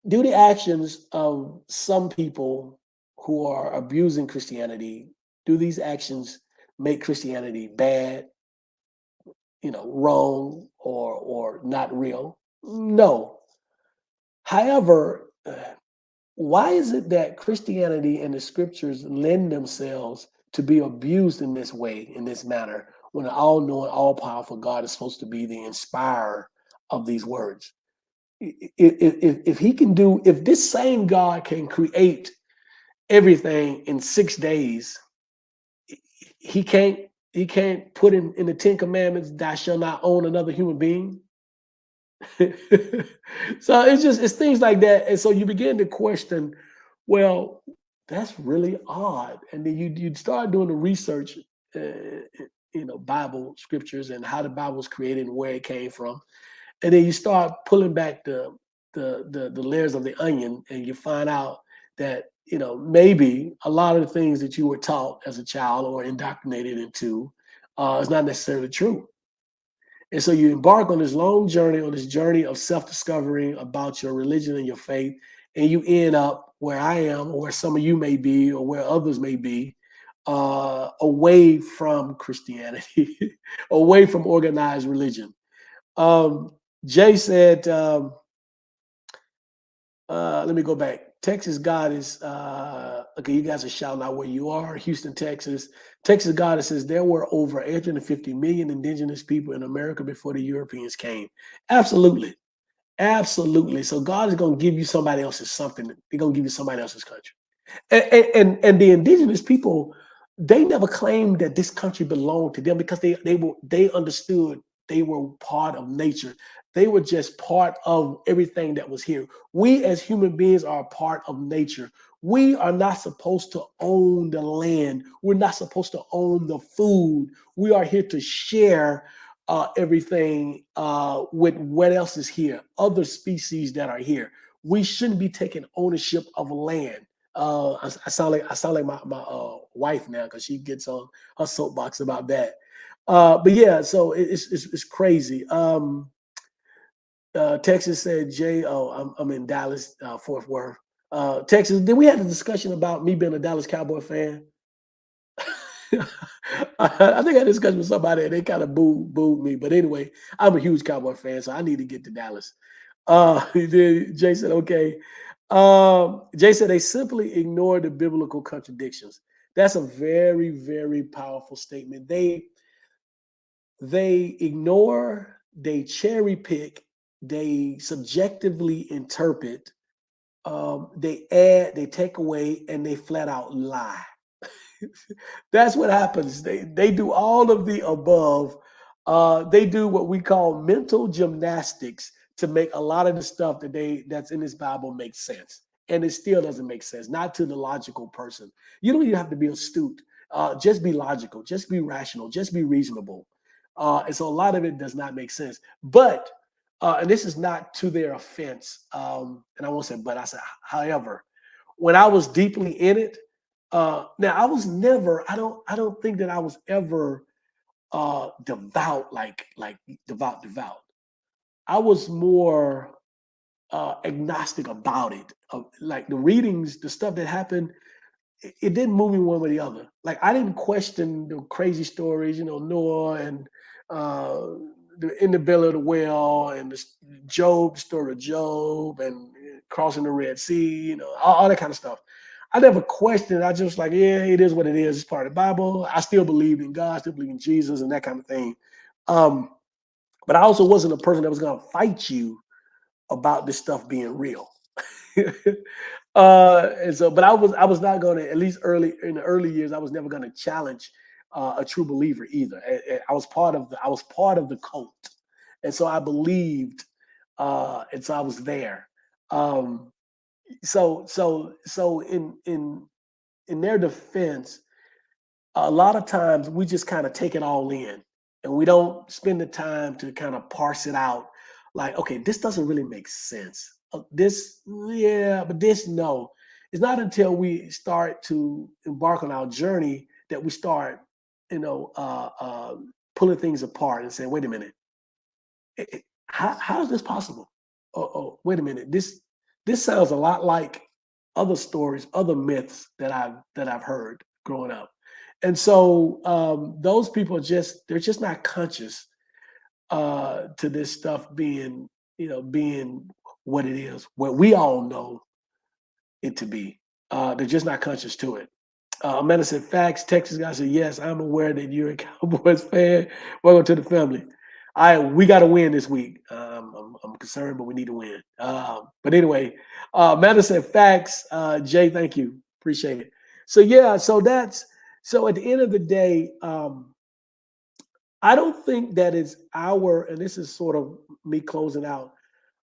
Do the actions of some people who are abusing Christianity, do these actions make Christianity bad, wrong, or not real? No. However, why is it that Christianity and the scriptures lend themselves to be abused in this way, in this manner, when an all knowing, all powerful God is supposed to be the inspirer of these words? If he can do, if this same God can create everything in 6 days, he can't he can't put in the Ten Commandments, thou shalt not own another human being. So it's things like that, and so you begin to question, well, that's really odd, and then you start doing the research, Bible scriptures and how the Bible was created and where it came from, and then you start pulling back the layers of the onion, and you find out that maybe a lot of the things that you were taught as a child or indoctrinated into is not necessarily true. And so you embark on this long journey, on this journey of self-discovering about your religion and your faith, and you end up where I am, or where some of you may be, or where others may be, away from Christianity, away from organized religion. Um, Jay said, let me go back. Texas Goddess, okay, you guys are shouting out where you are. Houston, Texas. Texas Goddess says there were over 850 million indigenous people in America before the Europeans came. Absolutely. Absolutely. So God is going to give you somebody else's something. He's going to give you somebody else's country. And the indigenous people, they never claimed that this country belonged to them, because they understood they were part of nature. They were just part of everything that was here. We as human beings are a part of nature. We are not supposed to own the land. We're not supposed to own the food. We are here to share everything with what else is here, other species that are here. We shouldn't be taking ownership of land. I sound like my wife now, because she gets on her soapbox about that. But yeah, so it's crazy. Texas said, Jay, oh, I'm in Dallas, Fort Worth. Texas, did we have a discussion about me being a Dallas Cowboy fan? I think I had a discussion with somebody and they kind of booed me. But anyway, I'm a huge Cowboy fan, so I need to get to Dallas. Jay said, okay. Jay said they simply ignore the biblical contradictions. That's a very, very powerful statement. They ignore, they cherry pick, they subjectively interpret, they add, they take away, and they flat out lie. That's what happens. They do all of the above. They do what we call mental gymnastics to make a lot of the stuff that's in this Bible make sense, and it still doesn't make sense. Not to the logical person. You don't even have to be astute. Just be logical. Just be rational. Just be reasonable. And so a lot of it does not make sense. But and this is not to their offense. And I won't say, but I said, however, when I was deeply in it. Now I was never, I don't think that I was ever devout, like devout. I was more agnostic about it. Like the readings, the stuff that happened, it didn't move me one way or the other. Like I didn't question the crazy stories, Noah and in the belly of the whale, and the Job story of Job, and crossing the Red Sea, all that kind of stuff. I never questioned. I just like, yeah, it is what it is. It's part of the Bible. I still believe in God, still believe in Jesus, and that kind of thing. But I also wasn't a person that was going to fight you about this stuff being real. And so, but I was not going to, at least early in the early years, I was never going to challenge a true believer either. I was part of the cult, and so I believed, and so I was there. So in their defense, a lot of times we just kind of take it all in, and we don't spend the time to kind of parse it out. Like, okay, this doesn't really make sense. This, yeah, but this, no. It's not until we start to embark on our journey that we start, pulling things apart and saying, wait a minute, how is this possible? Wait a minute, this sounds a lot like other stories, other myths that I've heard growing up. And so those people they're just not conscious to this stuff being, being what it is, what we all know it to be. They're just not conscious to it. Amanda said, facts. Texas guy said, yes, I'm aware that you're a Cowboys fan. Welcome to the family. We got to win this week. I'm concerned, but we need to win. But anyway, Amanda said, facts. Jay, thank you. Appreciate it. So, yeah, so at the end of the day, I don't think that it's and this is sort of me closing out,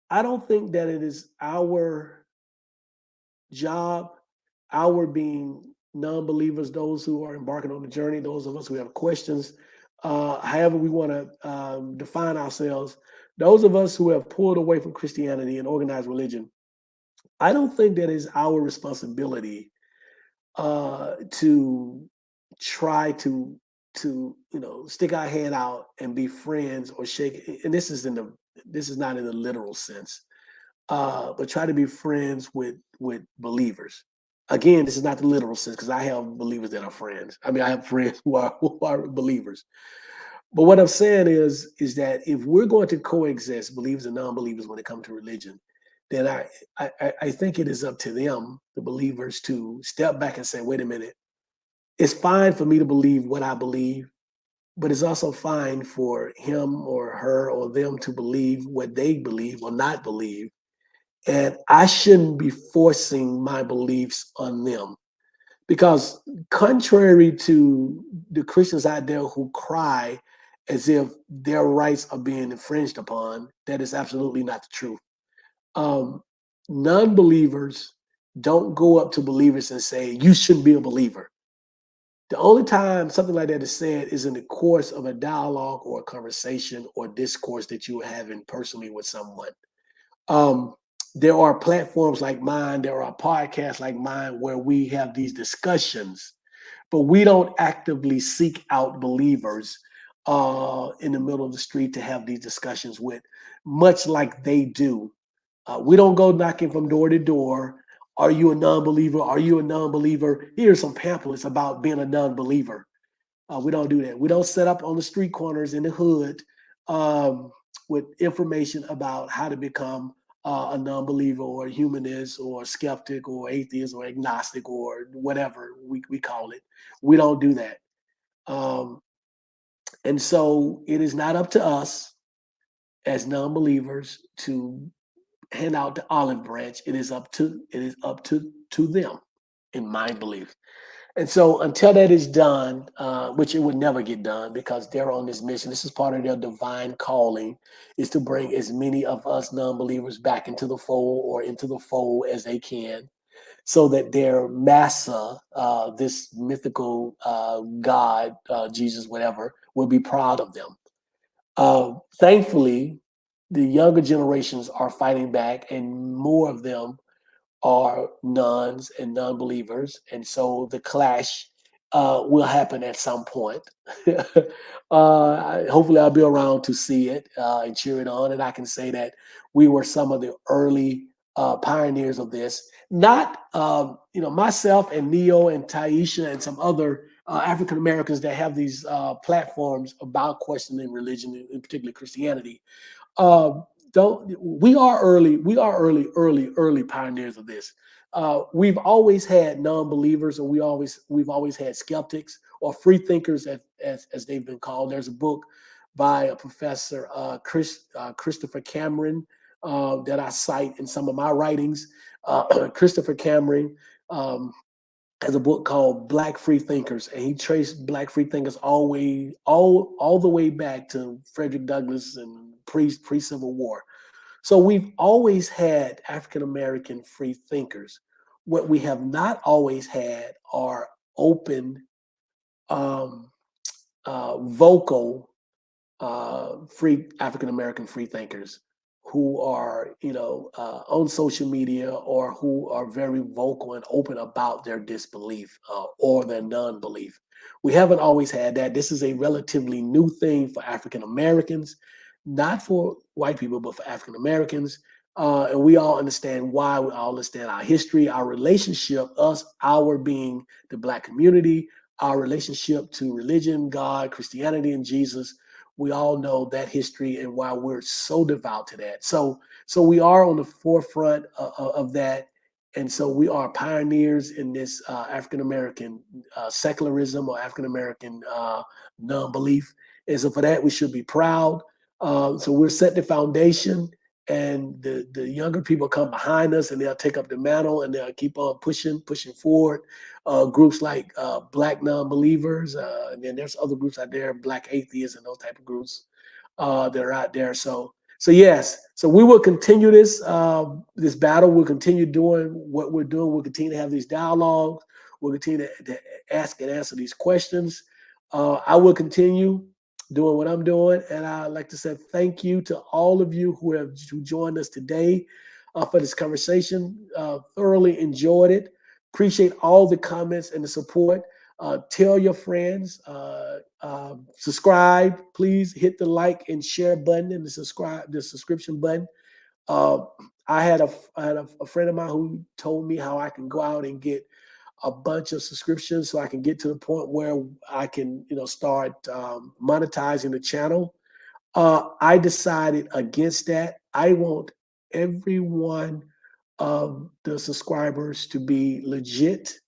I don't think that it is our job, our being non-believers, those who are embarking on the journey, those of us who have questions, however we want to define ourselves, those of us who have pulled away from Christianity and organized religion, I don't think that is our responsibility to try to stick our hand out and be friends or shake. And this is not in the literal sense, but try to be friends with believers. Again, this is not the literal sense because I have believers that are friends. I mean, I have friends who are believers. But what I'm saying is that if we're going to coexist, believers and non-believers, when it comes to religion, then I think it is up to them, the believers, to step back and say, wait a minute, it's fine for me to believe what I believe, but it's also fine for him or her or them to believe what they believe or not believe. And I shouldn't be forcing my beliefs on them. Because contrary to the Christians out there who cry as if their rights are being infringed upon, that is absolutely not the truth. Non-believers don't go up to believers and say, you shouldn't be a believer. The only time something like that is said is in the course of a dialogue or a conversation or discourse that you are having personally with someone. There are platforms like mine, there are podcasts like mine where we have these discussions, but we don't actively seek out believers in the middle of the street to have these discussions with, much like they do. We don't go knocking from door to door. Are you a non-believer? Are you a non-believer? Here's some pamphlets about being a non-believer. We don't do that. We don't set up on the street corners in the hood with information about how to become a non-believer or a humanist or a skeptic or atheist or agnostic or whatever we call it. We don't do that. And so it is not up to us as non-believers to hand out the olive branch. It is up to them, in my belief. And so until that is done, which it would never get done because they're on this mission, this is part of their divine calling, is to bring as many of us non-believers back into the fold or into the fold as they can, so that their massa, this mythical God, Jesus, whatever, will be proud of them. Thankfully, the younger generations are fighting back, and more of them are nuns and non-believers, and so the clash will happen at some point. Hopefully, I'll be around to see it and cheer it on, and I can say that we were some of the early pioneers of this. Not, myself and Neo and Taisha and some other African Americans that have these platforms about questioning religion, in particular Christianity. We are early pioneers of this. We've always had non-believers, or we've always had skeptics or free thinkers, as they've been called. There's a book by a professor, Christopher Cameron, that I cite in some of my writings. Christopher Cameron has a book called Black Free Thinkers, and he traced Black free thinkers all the way back to Frederick Douglass and pre-Civil War. So we've always had African American free thinkers. What we have not always had are open, vocal, free African American free thinkers who are, on social media, or who are very vocal and open about their disbelief or their non-belief. We haven't always had that. This is a relatively new thing for African Americans, not for white people, but for African Americans. And we all understand why. We all understand our history, our relationship, our being the Black community, our relationship to religion, God, Christianity, and Jesus. we all know that history and why we're so devout to that. So we are on the forefront of that. And so we are pioneers in this African American secularism or African American non-belief. And so for that, we should be proud. So we're setting the foundation, and the younger people come behind us, and they'll take up the mantle, and they'll keep on pushing forward. Groups like Black Non-Believers, and then there's other groups out there, Black Atheists, and those type of groups that are out there. So yes, so we will continue this battle. We'll continue doing what we're doing. We'll continue to have these dialogues. We'll continue to ask and answer these questions. I will continue doing what I'm doing, and I'd like to say thank you to all of you who joined us today for this conversation. Thoroughly enjoyed it. Appreciate all the comments and the support. Tell your friends. Subscribe. Please hit the like and share button and the subscription button. I had a friend of mine who told me how I can go out and get a bunch of subscriptions so I can get to the point where I can, start monetizing the channel. I decided against that. I want every one of the subscribers to be legit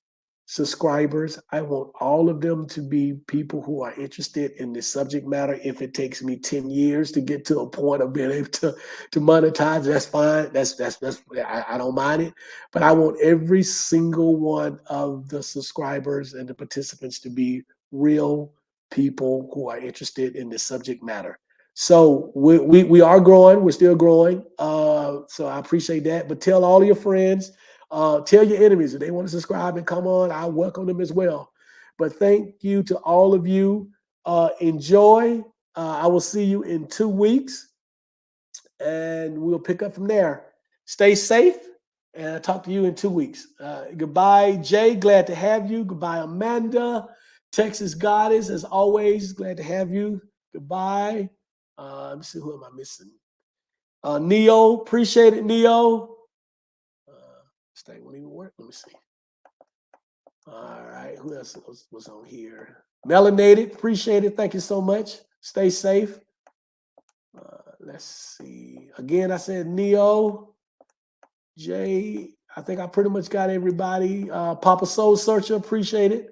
subscribers. I want all of them to be people who are interested in the subject matter. If it takes me 10 years to get to a point of being able to monetize, that's fine. That's I don't mind it. But I want every single one of the subscribers and the participants to be real people who are interested in the subject matter. So we are growing. We're still growing. So I appreciate that. But tell all of your friends. Tell your enemies if they want to subscribe and come on, I welcome them as well. But thank you to all of you. Enjoy. I will see you in 2 weeks, and we'll pick up from there. Stay safe, and I'll talk to you in 2 weeks. Goodbye, Jay. Glad to have you. Goodbye, Amanda. Texas Goddess, as always, glad to have you. Goodbye. Let me see, who am I missing? Neo, appreciate it, Neo. This thing won't even work. Let me see. All right. Who else was on here? Melanated. Appreciate it. Thank you so much. Stay safe. Let's see. Again, I said Neo, Jay. I think I pretty much got everybody. Papa Soul Searcher. Appreciate it.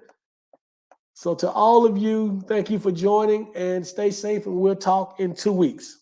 So to all of you, thank you for joining, and stay safe, and we'll talk in 2 weeks.